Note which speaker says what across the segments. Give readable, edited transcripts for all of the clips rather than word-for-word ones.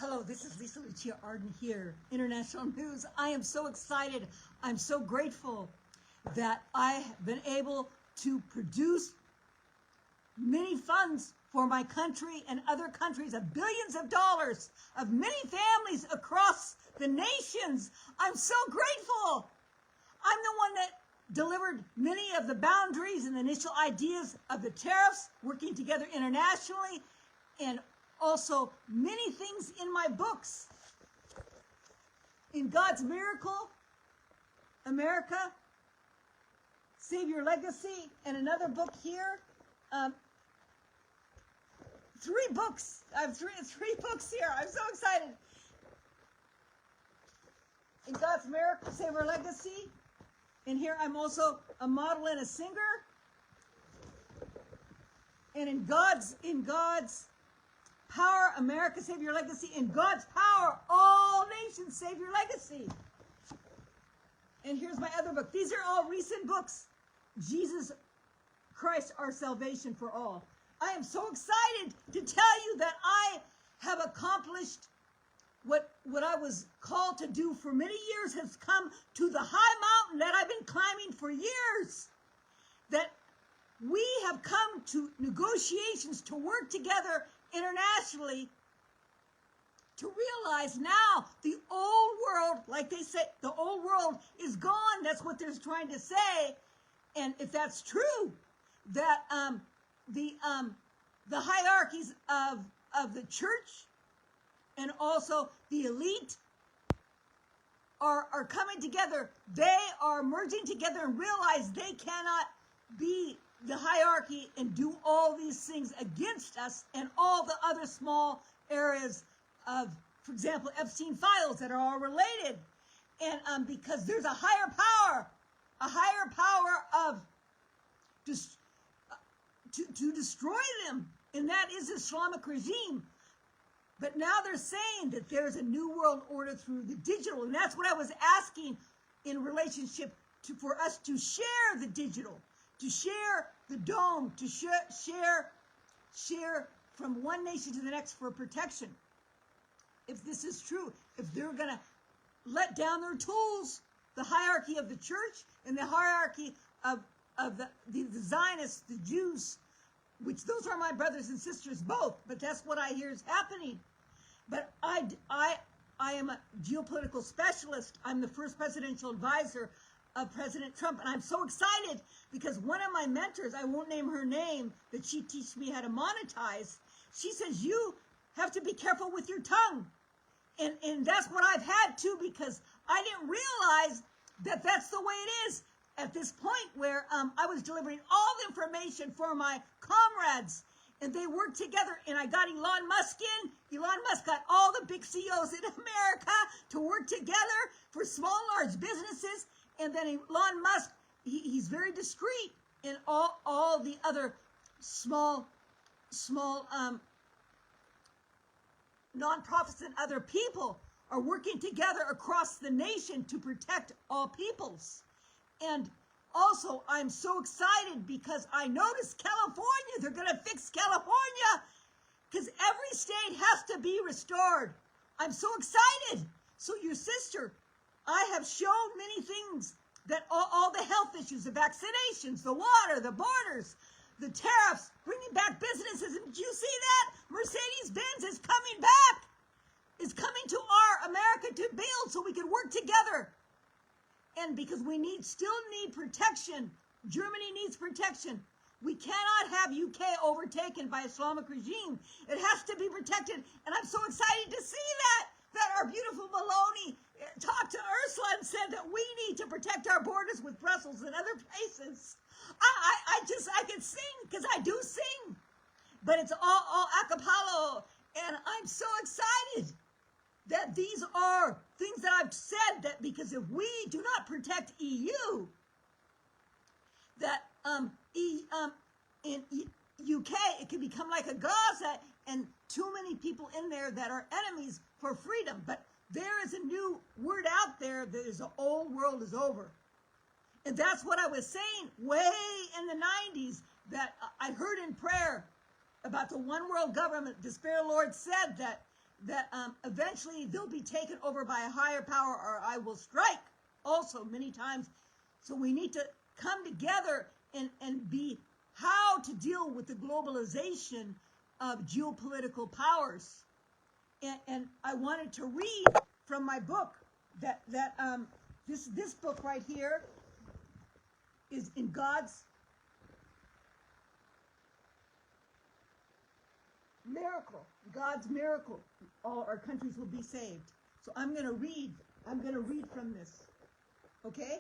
Speaker 1: Hello, this is Lucia Arden here, International News. I am so excited. I'm so grateful that I have been able to produce many funds for my country and other countries of billions of dollars of many families across the nations. I'm so grateful. I'm the one that delivered many of the boundaries and the initial ideas of the tariffs, working together internationally, and also many things in my books. In God's Miracle, America, Save Your Legacy, and another book here. 3 books. I have three books here. I'm so excited. In God's Miracle, Save Our Legacy. And here I'm also a model and a singer. And in God's Power, America, Save Your Legacy. In God's Power, All Nations, Save Your Legacy. And here's my other book. These are all recent books. Jesus Christ, Our Salvation for All. I am so excited to tell you that I have accomplished what I was called to do for many years, has come to the high mountain that I've been climbing for years. That we have come to negotiations to work together internationally to realize now the old world, like they say, the old world is gone. That's what they're trying to say. And if that's true, that the hierarchies of the church and also the elite are coming together. They are merging together and realize they cannot be the hierarchy and do all these things against us and all the other small areas of, for example, Epstein files that are all related. And because there's a higher power of to destroy them, and that is the Islamic regime. But now they're saying that there's a new world order through the digital, and that's what I was asking in relationship to, for us to share the digital, to share the dome, to share from one nation to the next for protection. If this is true, if they're going to let down their tools, the hierarchy of the church and the hierarchy of the Zionists, the Jews, which those are my brothers and sisters both, but that's what I hear is happening. But I am a geopolitical specialist. I'm the first presidential advisor of President Trump, and I'm so excited because one of my mentors, I won't name her name, that she teaches me how to monetize, she says, you have to be careful with your tongue. And that's what I've had too, because I didn't realize that that's the way it is at this point where I was delivering all the information for my comrades, and they worked together, and I got Elon Musk in. Elon Musk got all the big CEOs in America to work together for small and large businesses, and then Elon Musk, he's very discreet, and all the other small nonprofits and other people are working together across the nation to protect all peoples. And also, I'm so excited because I noticed California, they're going to fix California because every state has to be restored. I'm so excited. So your sister, I have shown many things, that all the health issues, the vaccinations, the water, the borders, the tariffs, bringing back businesses. And did you see that? Mercedes-Benz is coming back. Is coming to our America to build so we can work together. And because we still need protection. Germany needs protection. We cannot have UK overtaken by Islamic regime. It has to be protected. And I'm so excited to see that our beautiful Maloney talked to Ursula and said that we need to protect our borders with Brussels and other places. I can sing because I do sing, but it's all a cappella, and I'm so excited that these are things that I've said, that because if we do not protect EU, that in UK it can become like a Gaza and too many people in there that are enemies for freedom. But there is a new word out there that is the old world is over. And that's what I was saying way in the 90s, that I heard in prayer about the one world government. The Spirit of the Lord said that eventually they'll be taken over by a higher power, or I will strike also many times. So we need to come together and be how to deal with the globalization of geopolitical powers. And I wanted to read from my book this book right here is in God's miracle. God's miracle. All our countries will be saved. So I'm going to read from this. Okay?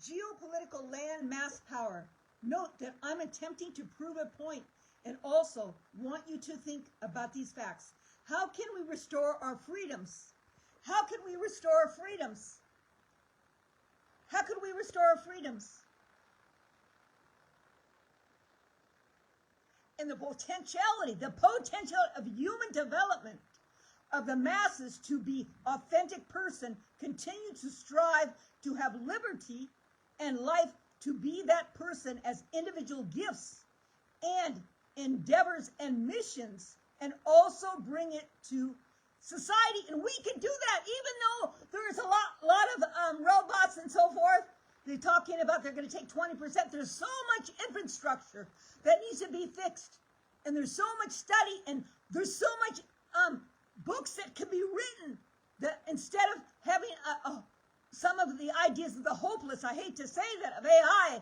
Speaker 1: Geopolitical land mass power. Note that I'm attempting to prove a point and also want you to think about these facts. How can we restore our freedoms? How can we restore our freedoms? How can we restore our freedoms? And the potential of human development of the masses to be authentic person, continue to strive to have liberty and life, to be that person as individual gifts and endeavors and missions, and also bring it to society. And we can do that, even though there's a lot of robots and so forth. They're talking about they're going to take 20%. There's so much infrastructure that needs to be fixed. And there's so much study, and there's so much books that can be written, that instead of having some of the ideas of the hopeless, I hate to say that, of AI,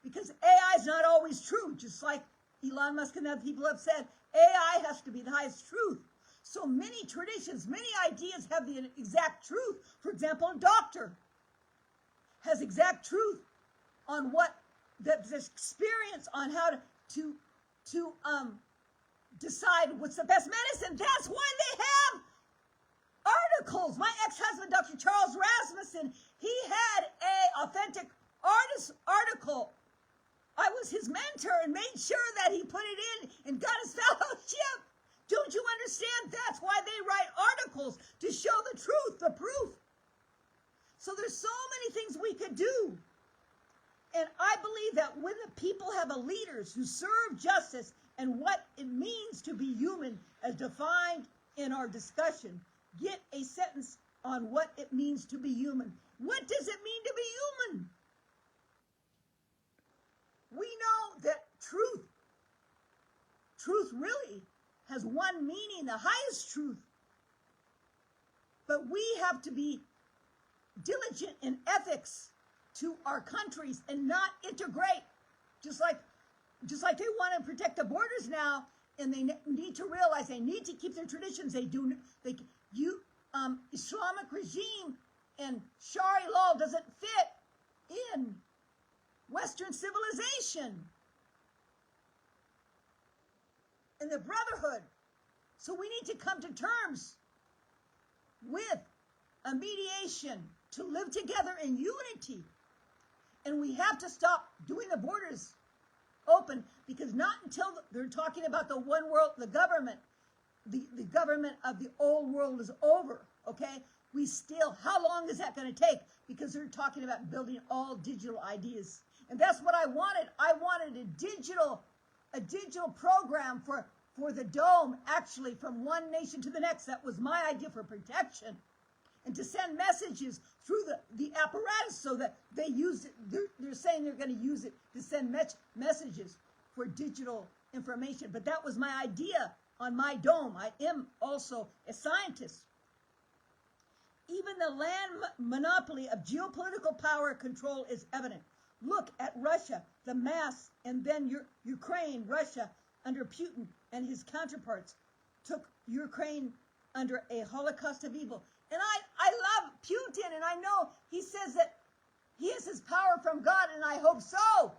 Speaker 1: because AI is not always true, just like Elon Musk and other people have said, AI has to be the highest truth. So many traditions, many ideas have the exact truth. For example, a doctor has exact truth on what this experience on how to decide what's the best medicine. That's why they have articles. My ex-husband, Dr. Charles Rasmussen, he had a authentic artist article. I was his mentor and made sure that he put it in and got his fellowship. Don't you understand? That's why they write articles, to show the truth, the proof. So there's so many things we could do. And I believe that when the people have a leaders who serve justice and what it means to be human as defined in our discussion, get a sentence on what it means to be human. What does it mean to be human? We know that truth really has one meaning, the highest truth. But we have to be diligent in ethics to our countries and not integrate, just like they want to protect the borders now, and they need to realize they need to keep their traditions. Islamic regime and Sharia law doesn't fit in Western civilization and the brotherhood. So we need to come to terms with a mediation to live together in unity. And we have to stop doing the borders open, because not until they're talking about the one world, the government of the old world is over, okay? How long is that going to take? Because they're talking about building all digital ideas. And that's what I wanted. I wanted a digital program for the dome, actually, from one nation to the next. That was my idea for protection. And to send messages through the apparatus, so that they use it. They're saying they're going to use it to send messages for digital information. But that was my idea on my dome. I am also a scientist. Even the land monopoly of geopolitical power control is evident. Look at Russia, the mass, and then Ukraine, Russia, under Putin and his counterparts, took Ukraine under a Holocaust of evil. And I love Putin, and I know he says that he has his power from God, and I hope so.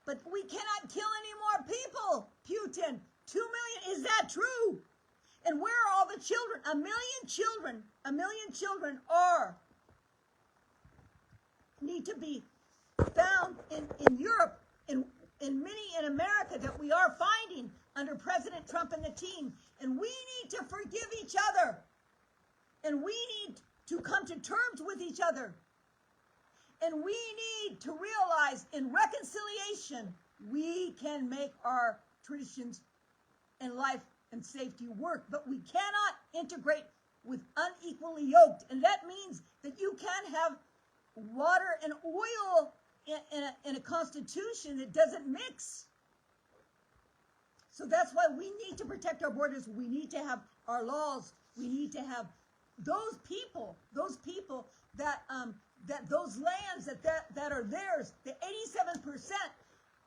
Speaker 1: But we cannot kill any more people, Putin. 2 million, is that true? And where are all the children? 1 million children need to be found in Europe, in many in America that we are finding under President Trump and the team. And we need to forgive each other. And we need to come to terms with each other. And we need to realize in reconciliation, we can make our traditions and life and safety work, but we cannot integrate with unequally yoked. And that means that you can't have water and oil in a constitution that doesn't mix. So that's why we need to protect our borders. We need to have our laws. We need to have those people that those lands that are theirs, the 87%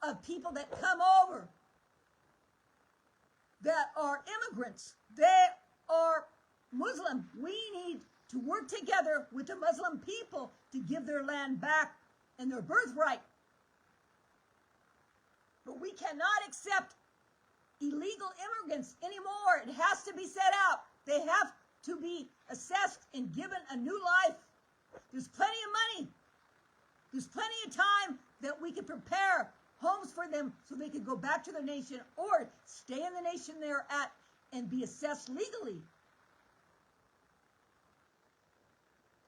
Speaker 1: of people that come over that are immigrants, they are Muslim. We need to work together with the Muslim people to give their land back and their birthright. But we cannot accept illegal immigrants anymore. It has to be set out. They have to be assessed and given a new life. There's plenty of money. There's plenty of time that we can prepare homes for them so they can go back to their nation or stay in the nation they're at and be assessed legally.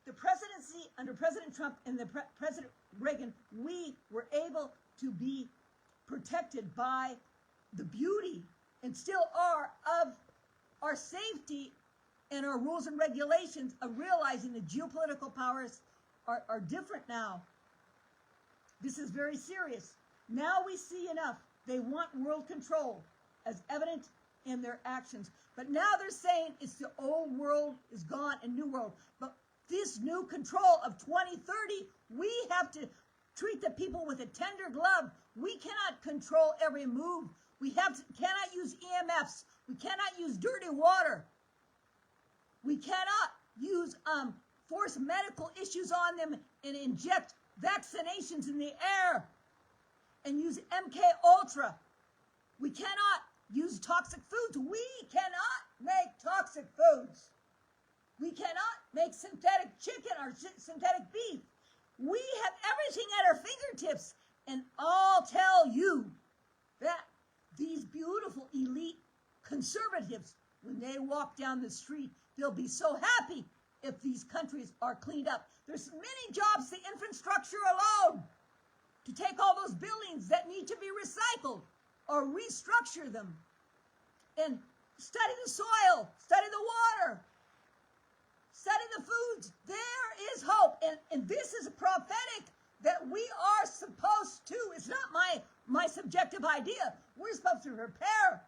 Speaker 1: The presidency under President Trump and President Reagan, we were able to be protected by the beauty, and still are, of our safety and our rules and regulations of realizing the geopolitical powers are different now. This is very serious. Now we see enough. They want world control, as evident in their actions. But now they're saying it's the old world is gone and new world. But this new control of 2030, we have to treat the people with a tender glove. We cannot control every move. We cannot use EMFs. We cannot use dirty water. We cannot use force medical issues on them and inject vaccinations in the air and use MK Ultra. We cannot use toxic foods. We cannot make toxic foods. We cannot make synthetic chicken or synthetic beef. We have everything at our fingertips. And I'll tell you that these beautiful elite conservatives, when they walk down the street, they'll be so happy if these countries are cleaned up. There's many jobs, the infrastructure alone, to take all those buildings that need to be recycled or restructure them and study the soil, study the water, study the foods. There is hope. And this is prophetic that we are supposed to. It's not my subjective idea. We're supposed to prepare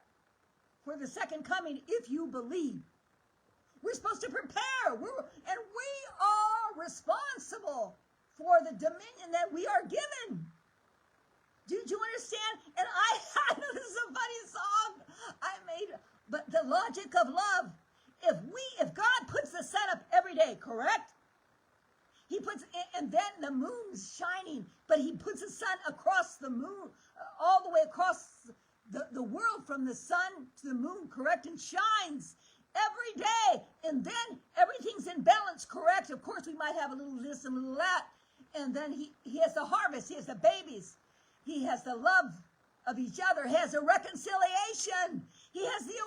Speaker 1: for the second coming if you believe. We're supposed to prepare. And we are responsible for the dominion that we are given. Did you understand? And I know this is a funny song I made, but the logic of love. If God puts the sun up every day, correct? He puts, and then the moon's shining, but he puts the sun across the moon, all the way across the world from the sun to the moon, correct? And shines every day. And then everything's in balance, correct? Of course, we might have a little this and a little that. And then he has the harvest. He has the babies. He has the love of each other. He has a reconciliation. He has the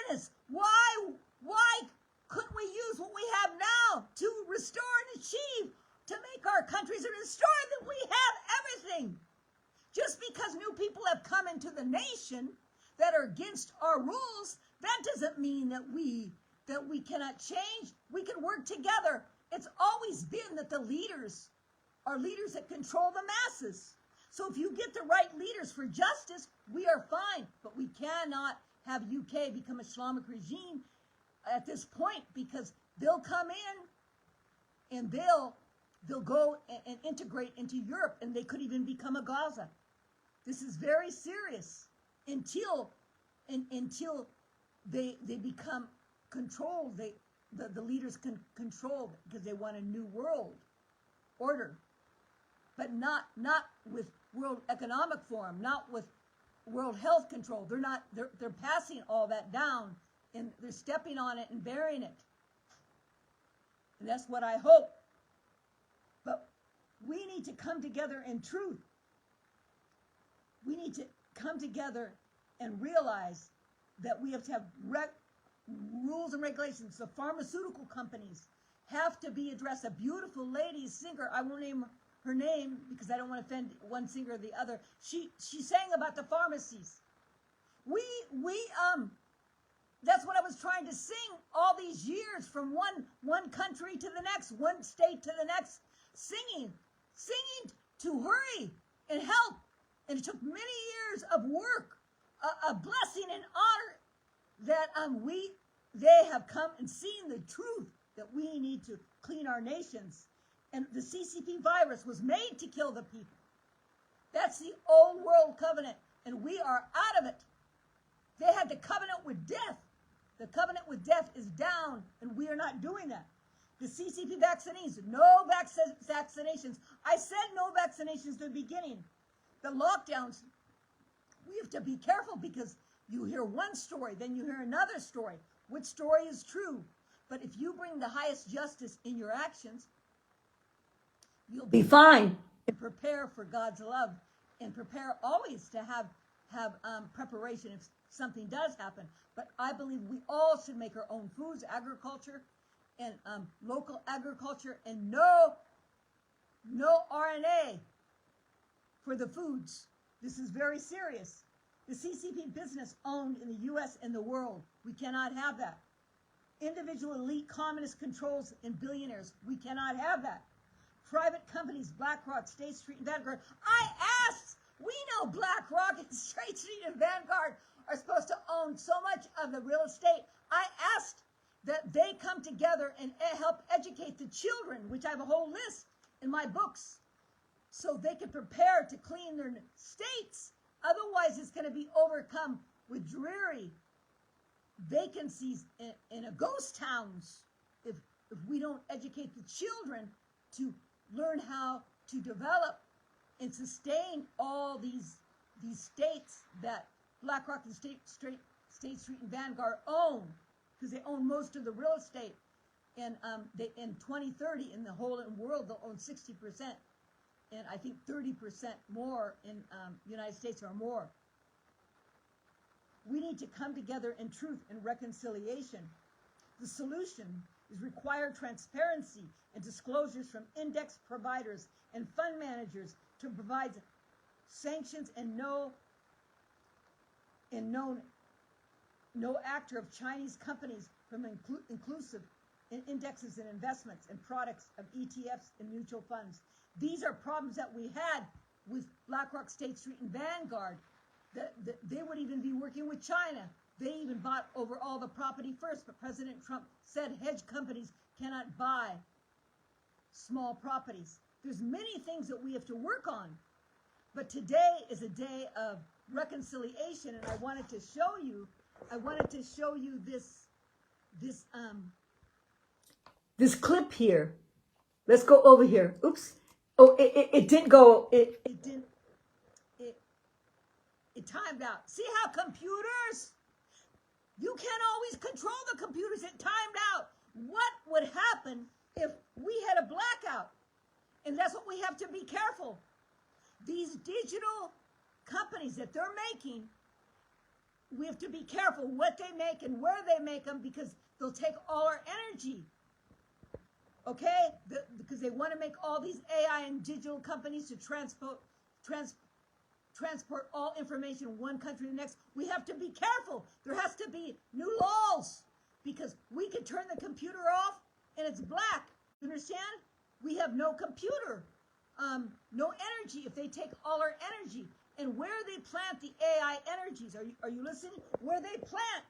Speaker 1: awareness. Why couldn't we use what we have now to restore and achieve, to make our countries and restore that we have everything? Just because new people have come into the nation that are against our rules, that doesn't mean that we cannot change. We can work together. It's always been that the leaders are leaders that control the masses. So if you get the right leaders for justice, we are fine. But we cannot have UK become an Islamic regime at this point, because they'll come in and they'll go and integrate into Europe, and they could even become a Gaza. This is very serious until they become controlled. The leaders can control, because they want a new world order, but not with World Economic Forum, not with World Health Control. They're passing all that down, and they're stepping on it and burying it. And that's what I hope. But we need to come together in truth. We need to come together and realize that we have to have rules and regulations. The pharmaceutical companies have to be addressed. A beautiful lady singer, I won't name her name because I don't want to offend one singer or the other. She sang about the pharmacies. We that's what I was trying to sing all these years, from one country to the next, one state to the next, singing to hurry and help. And it took many years of work, a blessing and honor that they have come and seen the truth that we need to clean our nations. And the CCP virus was made to kill the people. That's the old world covenant, and we are out of it. They had the covenant with death. The covenant with death is down, and we are not doing that. The CCP vaccines, no vaccinations. I said no vaccinations at the beginning. The lockdowns, we have to be careful, because you hear one story, then you hear another story. Which story is true? But if you bring the highest justice in your actions, you'll be fine. And prepare for God's love, and prepare always to have preparation if something does happen. But I believe we all should make our own foods, agriculture, and local agriculture, and no RNA for the foods. This is very serious. The CCP business owned in the U.S. and the world. We cannot have that. Individual elite communist controls and billionaires. We cannot have that. Private companies, BlackRock, State Street, and Vanguard. I asked, we know BlackRock and State Street and Vanguard are supposed to own so much of the real estate. I asked that they come together and help educate the children, which I have a whole list in my books, so they can prepare to clean their states. Otherwise, it's going to be overcome with dreary vacancies in a ghost towns if we don't educate the children to learn how to develop and sustain all these states that BlackRock and State Street and Vanguard own, because they own most of the real estate. And in 2030, in the whole world, they'll own 60%, and I think 30% more in United States or more. We need to come together in truth and reconciliation. The solution is required transparency and disclosures from index providers and fund managers to provide sanctions, and no actor of Chinese companies from inclusive in indexes and investments and products of ETFs and mutual funds. These are problems that we had with BlackRock, State Street, and Vanguard. They would even be working with China. They even bought over all the property first, but President Trump said hedge companies cannot buy small properties. There's many things that we have to work on, but today is a day of reconciliation, and I wanted to show you this clip here. Let's go over here. Oops. Oh, it didn't go. It timed out. See how computers? You can't always control the computers. It timed out. What would happen if we had a blackout? And that's what we have to be careful. These digital companies that they're making, we have to be careful what they make and where they make them, because they'll take all our energy. Okay? Because they want to make all these AI and digital companies to transport all information from one country to the next. We have to be careful. There has to be new laws, because we can turn the computer off and it's black. You understand? We have no computer, no energy if they take all our energy. And where they plant the AI energies, are you listening? Where they plant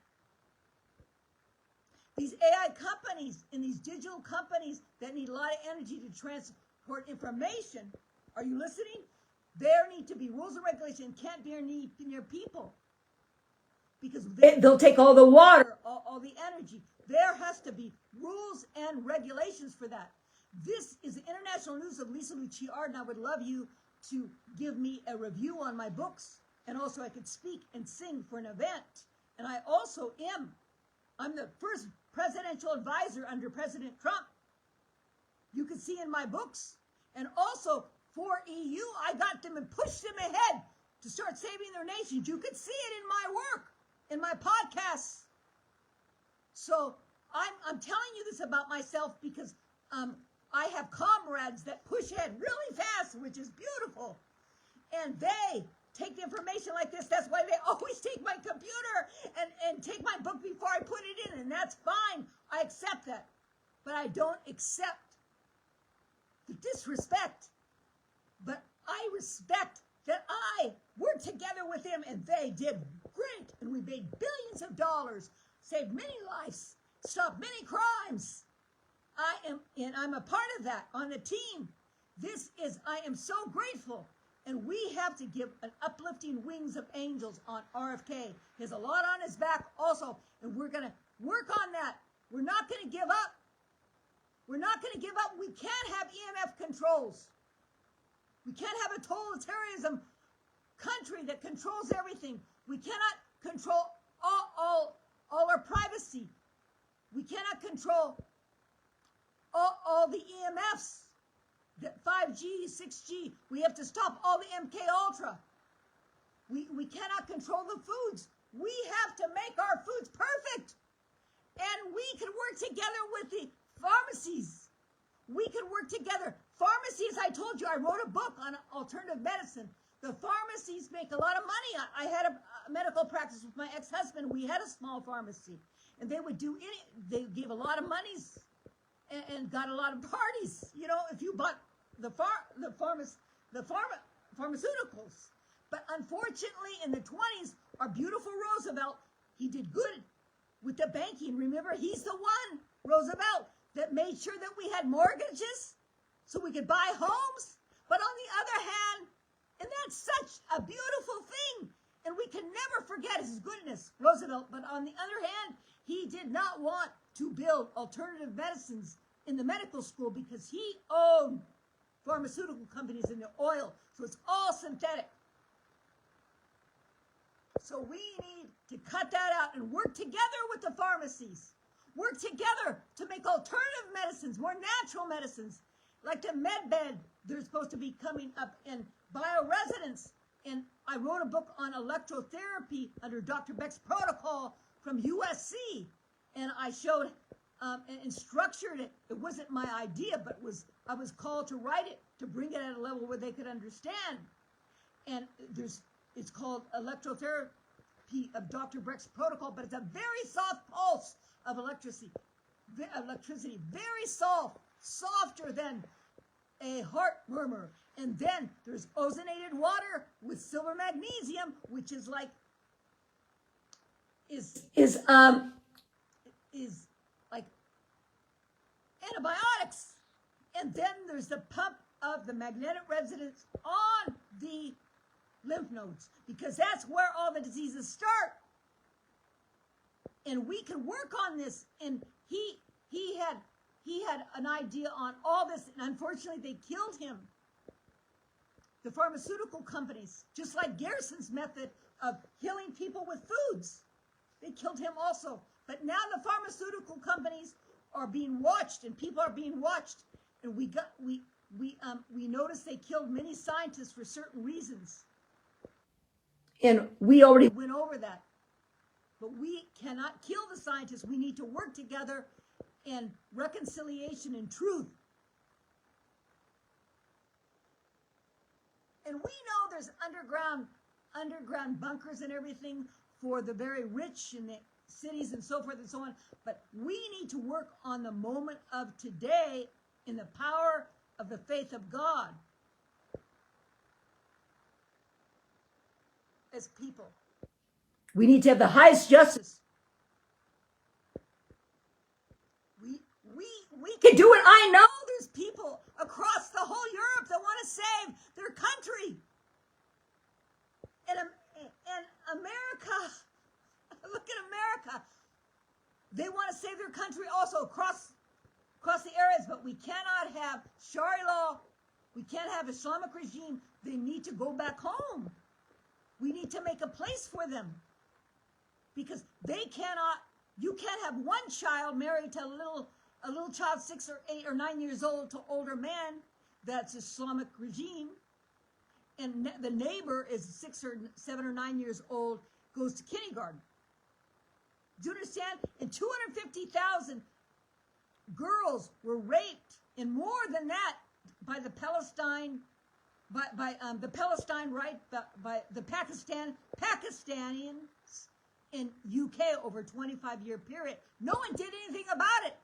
Speaker 1: these AI companies and these digital companies that need a lot of energy to transport information, are you listening? There need to be rules and regulations. Can't be near people, because they'll take all the water, all the energy. There has to be rules and regulations for that. This is the international news of Lucia Arden. I would love you to give me a review on my books, and also I could speak and sing for an event. And I also I'm the first presidential advisor under President Trump. You can see in my books. And also for EU, I got them and pushed them ahead to start saving their nations. You could see it in my work, in my podcasts. So I'm telling you this about myself because I have comrades that push ahead really fast, which is beautiful. And they take the information like this. That's why they always take my computer and take my book before I put it in, and that's fine. I accept that. But I don't accept the disrespect. But I respect that I worked together with them, and they did great. And we made billions of dollars, saved many lives, stopped many crimes. I'm a part of that on the team. I am so grateful. And we have to give an uplifting wings of angels on RFK. He has a lot on his back also, and we're going to work on that. We're not going to give up. We're not going to give up. We can't have EMF controls. We can't have a totalitarianism country that controls everything. We cannot control all our privacy. We cannot control all the EMFs. The 5G, 6G, we have to stop all the MK Ultra. We cannot control the foods. We have to make our foods perfect. And we can work together with the pharmacies. We can work together. Pharmacies, I told you, I wrote a book on alternative medicine. The pharmacies make a lot of money. I had a medical practice with my ex-husband. We had a small pharmacy. And they would they gave a lot of monies and got a lot of parties. You know, if you bought the pharmaceuticals. But unfortunately, in the 20s, our beautiful Roosevelt, he did good with the banking. Remember, he's the one, Roosevelt, that made sure that we had mortgages so we could buy homes. But on the other hand, and that's such a beautiful thing, and we can never forget his goodness, Roosevelt. But on the other hand, he did not want to build alternative medicines in the medical school because he owned pharmaceutical companies in the oil. So it's all synthetic. So we need to cut that out and work together with the pharmacies. Work together to make alternative medicines, more natural medicines. Like the MedBed, they're supposed to be coming up in bioresidence. And I wrote a book on electrotherapy under Dr. Beck's protocol from USC. And I showed and structured it. It wasn't my idea, but I was called to write it, to bring it at a level where they could understand. And it's called electrotherapy of Dr. Beck's protocol, but it's a very soft pulse of electricity, very soft, softer than a heart murmur. And then there's ozonated water with silver magnesium, which is like like antibiotics. And then there's the pump of the magnetic resonance on the lymph nodes, because that's where all the diseases start. And we can work on this. And he had an idea on all this, and unfortunately they killed him. The pharmaceutical companies, just like Garrison's method of healing people with foods, they killed him also. But now the pharmaceutical companies are being watched, and people are being watched. And we noticed they killed many scientists for certain reasons. And we already went over that. But we cannot kill the scientists. We need to work together in reconciliation and truth. And we know there's underground bunkers and everything for the very rich in the cities and so forth and so on. But we need to work on the moment of today in the power of the faith of God as people. We need to have the highest justice. We can do it. I know there's people across the whole Europe that want to save their country. And America, look at America. They want to save their country also across the areas, but we cannot have Sharia law. We can't have Islamic regime. They need to go back home. We need to make a place for them. Because you can't have one child married to a little child 6 or 8 or 9 years old to older man. That's Islamic regime. And the neighbor is 6 or 7 or 9 years old, goes to kindergarten. Do you understand? And 250,000 girls were raped, and more than that, by the Palestine the Palestine right by the Pakistanians in UK over a 25-year period. No one did anything about it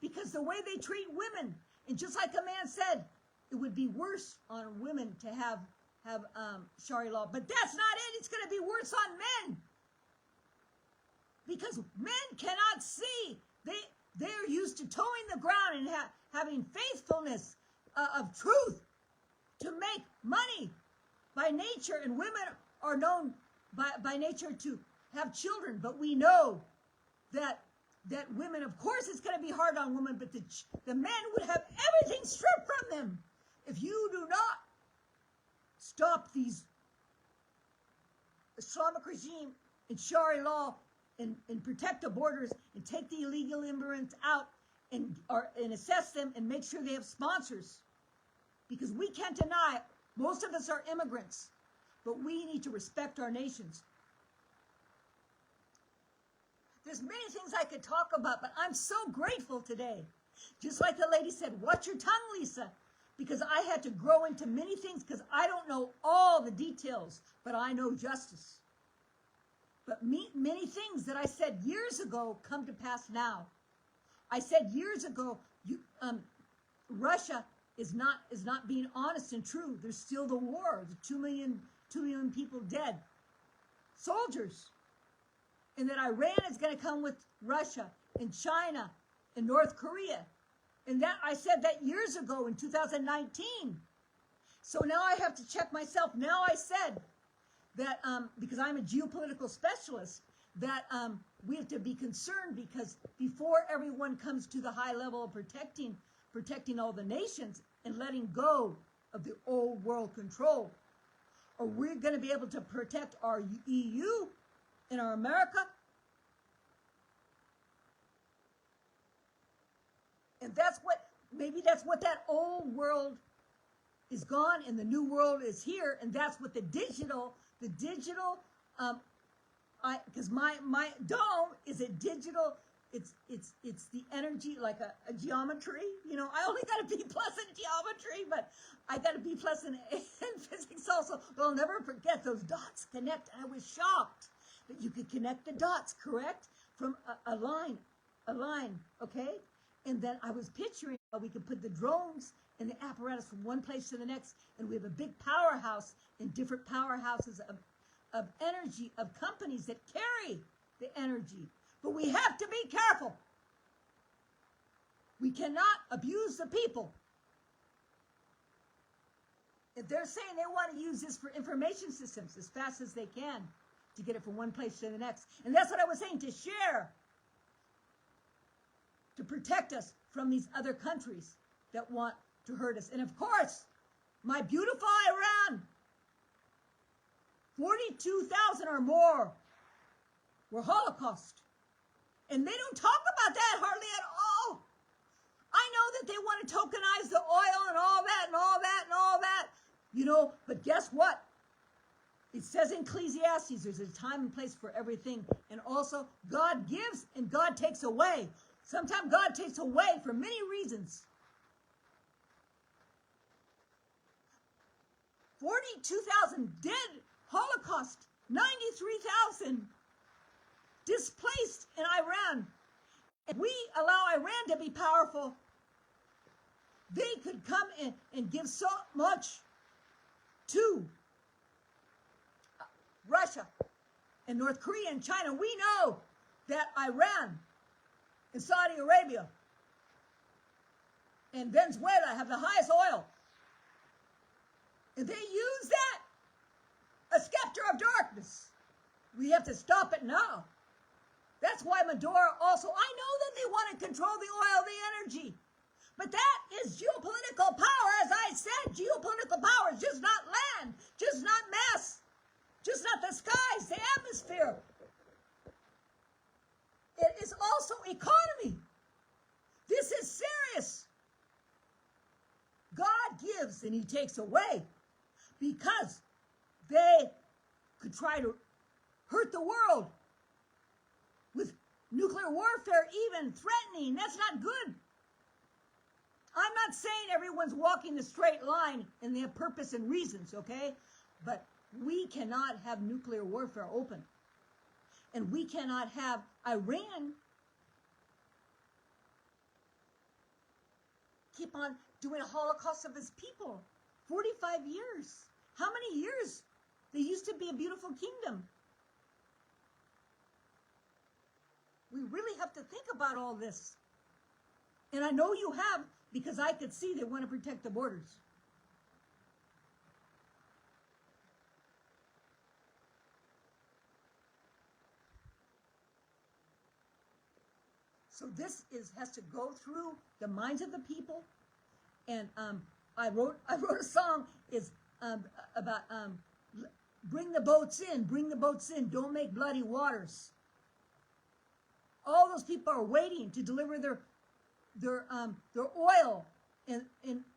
Speaker 1: because the way they treat women, and just like a man said, it would be worse on women to have Sharia law, but that's not it. It's going to be worse on men because men cannot see. They're used to towing the ground and having faithfulness of truth to make money by nature, and women are known by nature to have children. But we know that women, of course, it's going to be hard on women, but the men would have everything stripped from them if you do not stop these Islamic regime and Sharia law and protect the borders and take the illegal immigrants out and assess them and make sure they have sponsors. Because we can't deny, most of us are immigrants, but we need to respect our nations. There's many things I could talk about, but I'm so grateful today. Just like the lady said, watch your tongue, Lisa, because I had to grow into many things because I don't know all the details, but I know justice. But many things that I said years ago come to pass now. I said years ago, Russia is not being honest and true. There's still the war. The 2 million people dead. Soldiers. And that Iran is going to come with Russia and China and North Korea. And that I said that years ago in 2019. So now I have to check myself. Now I said that because I'm a geopolitical specialist, that we have to be concerned because before everyone comes to the high level of protecting all the nations and letting go of the old world control, are we going to be able to protect our EU and our America? And maybe that's what that old world is gone and the new world is here, and that's what the digital, because my dome is a digital. It's the energy, like a geometry. You know, I only got a B+ in geometry, but I got a B+ in physics also. But I'll never forget those dots connect. I was shocked that you could connect the dots, correct, from a line, okay? And then I was picturing how we could put the drones and the apparatus from one place to the next, and we have a big powerhouse and different powerhouses of energy, of companies that carry the energy. But we have to be careful. We cannot abuse the people. If they're saying they want to use this for information systems as fast as they can to get it from one place to the next. And that's what I was saying, to share, to protect us from these other countries that want to hurt us. And of course, my beautiful Iran, 42,000 or more were Holocaust. And they don't talk about that hardly at all. I know that they want to tokenize the oil and all that and all that and all that, you know, but guess what? It says in Ecclesiastes, there's a time and place for everything. And also, God gives and God takes away. Sometimes God takes away for many reasons. 42,000 dead Holocaust, 93,000 displaced in Iran. If we allow Iran to be powerful, they could come in and give so much to Russia and North Korea and China. We know that Iran and Saudi Arabia and Venezuela have the highest oil. And they use that, a scepter of darkness. We have to stop it now. That's why Maduro also, I know that they want to control the oil, the energy. But that is geopolitical power. As I said, geopolitical power is just not land, just not mass, just not the skies, the atmosphere. It is also economy. This is serious. God gives and he takes away because they could try to hurt the world with nuclear warfare, even threatening. That's not good. I'm not saying everyone's walking the straight line and they have purpose and reasons, okay? But we cannot have nuclear warfare open. And we cannot have Iran keep on doing a holocaust of its people. 45 years. How many years? They used to be a beautiful kingdom. We really have to think about all this. And I know you have, because I could see they want to protect the borders. So this has to go through the minds of the people. And I wrote a song about bring the boats in, don't make bloody waters. All those people are waiting to deliver their oil in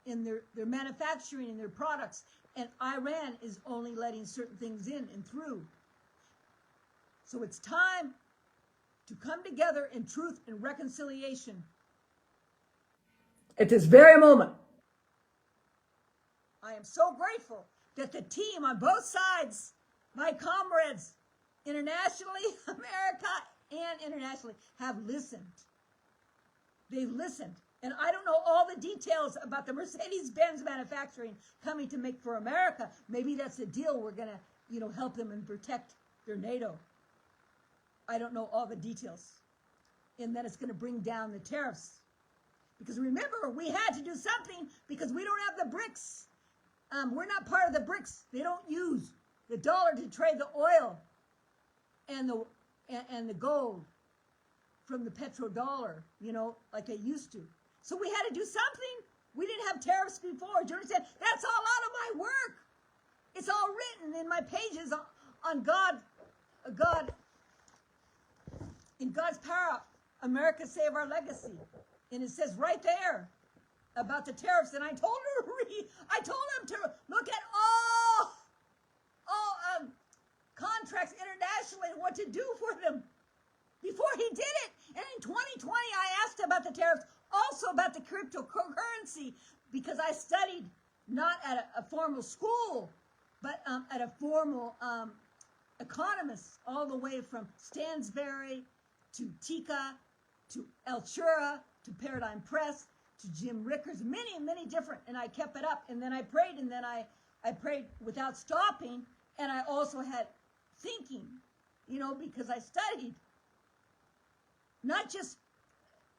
Speaker 1: their manufacturing and their products, and Iran is only letting certain things in and through. So it's time to come together in truth and reconciliation. At this very moment, I am so grateful that the team on both sides, my comrades, internationally, America, and internationally, have listened. They've listened. And I don't know all the details about the Mercedes-Benz manufacturing coming to make for America. Maybe that's the deal. We're going to, help them and protect their NATO. I don't know all the details. And that it's going to bring down the tariffs. Because remember, we had to do something because we don't have the BRICS. We're not part of the BRICS. They don't use the dollar to trade the oil and the gold from the petrodollar, like they used to. So we had to do something. We didn't have tariffs before. Do you understand? That's all out of my work. It's all written in my pages on God, in God's power, America Save Our Legacy. And it says right there about the tariffs. And I told him to look at all contracts internationally and what to do for them before he did it. And in 2020, I asked about the tariffs, also about the cryptocurrency, because I studied not at a formal school, but at a formal economist, all the way from Stansberry to Tika to Altura to Paradigm Press to Jim Rickers, many, many different. And I kept it up. And then I prayed, and then I prayed without stopping. And I also had thinking, because I studied. Not just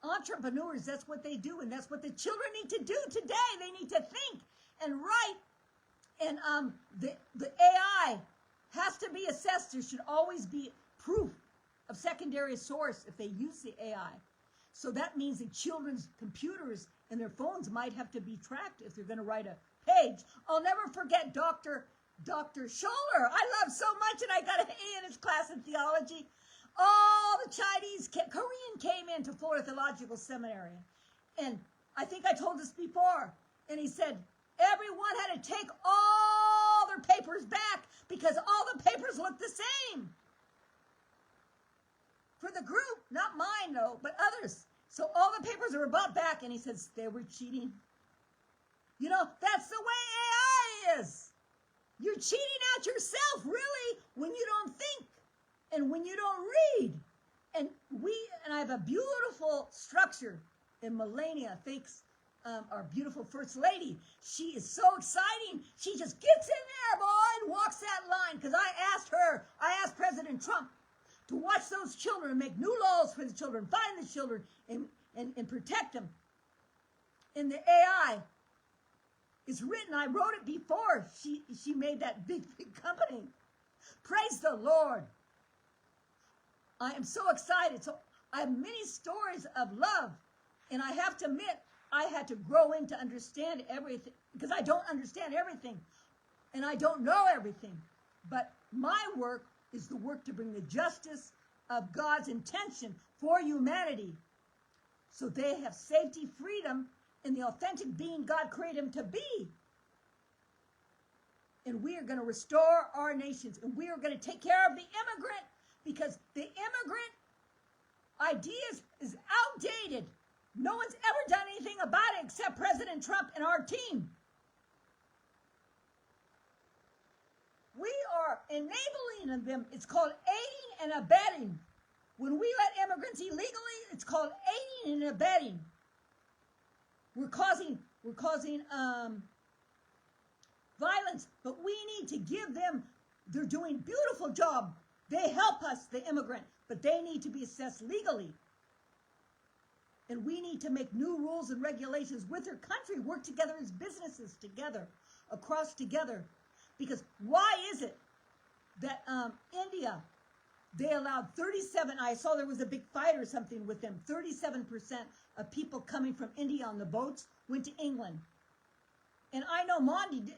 Speaker 1: entrepreneurs, that's what they do, and that's what the children need to do today. They need to think and write, and the AI has to be assessed. There should always be proof of secondary source if they use the AI. So that means the children's computers and their phones might have to be tracked if they're going to write a page. I'll never forget Dr. Scholler. I love so much, and I got an A in his class in theology. All the Korean came into Florida Theological Seminary. And I think I told this before. And he said, everyone had to take all their papers back because all the papers looked the same. For the group, not mine though, but others. So all the papers were brought back, and he says, they were cheating. That's the way AI is. You're cheating out yourself, really, when you don't think. And when you don't read, and I have a beautiful structure, and Melania thanks our beautiful First Lady. She is so exciting. She just gets in there, boy, and walks that line. Because I asked President Trump to watch those children and make new laws for the children, find the children, and protect them. And the AI is written. I wrote it before she made that big company. Praise the Lord. I am so excited. So I have many stories of love. And I have to admit, I had to grow in to understand everything. Because I don't understand everything. And I don't know everything. But my work is the work to bring the justice of God's intention for humanity. So they have safety, freedom, and the authentic being God created them to be. And we are going to restore our nations. And we are going to take care of the immigrant. Because the immigrant idea is outdated. No one's ever done anything about it except President Trump and our team. We are enabling them. It's called aiding and abetting. When we let immigrants illegally, it's called aiding and abetting. We're causing violence, but we need to give them. They're doing a beautiful job. They help us, the immigrant, but they need to be assessed legally. And we need to make new rules and regulations with their country, work together as businesses together, across together. Because why is it that India, they allowed 37, I saw there was a big fight or something with them, 37% of people coming from India on the boats went to England. And I know Mondi,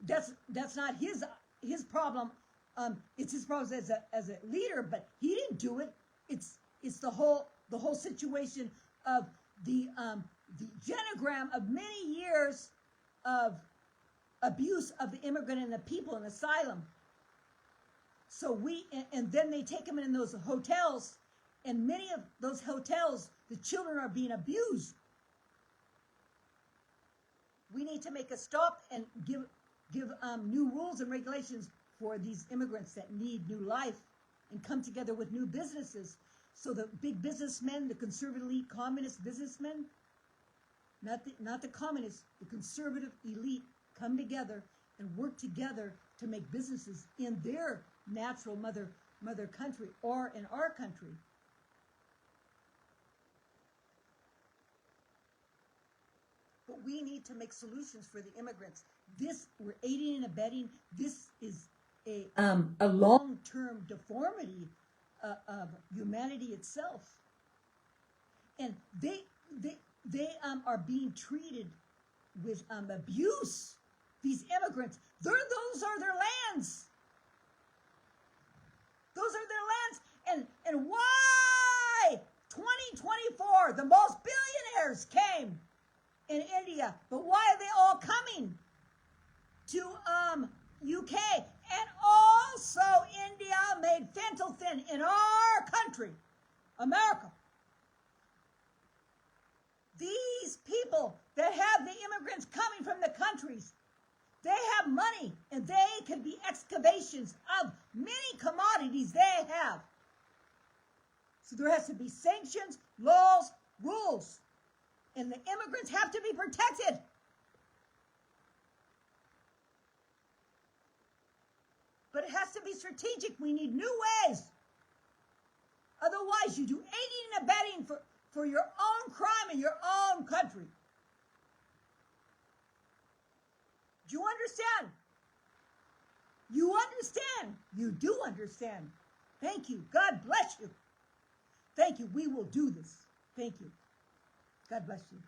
Speaker 1: that's not his problem. It's his problem as a leader, but he didn't do it. It's the whole situation of the genogram of many years of abuse of the immigrant and the people in asylum. So and then they take them in those hotels, and many of those hotels, the children are being abused. We need to make a stop and give new rules and regulations for these immigrants that need new life and come together with new businesses. So the big businessmen, the conservative elite communist businessmen, not the communists, the conservative elite come together and work together to make businesses in their natural mother country or in our country. But we need to make solutions for the immigrants. We're aiding and abetting. This is a long-term deformity of humanity itself, and they are being treated with abuse. These immigrants, those are their lands. Those are their lands, and why 2024 the most billionaires came in India, but why are they all coming to UK? And also India made fentanyl thin in our country, America. These people that have the immigrants coming from the countries, they have money, and they can be excavations of many commodities they have. So there has to be sanctions, laws, rules, and the immigrants have to be protected. But it has to be strategic. We need new ways. Otherwise, you do aiding and abetting for your own crime in your own country. Do you understand? You understand. You do understand. Thank you. God bless you. Thank you. We will do this. Thank you. God bless you.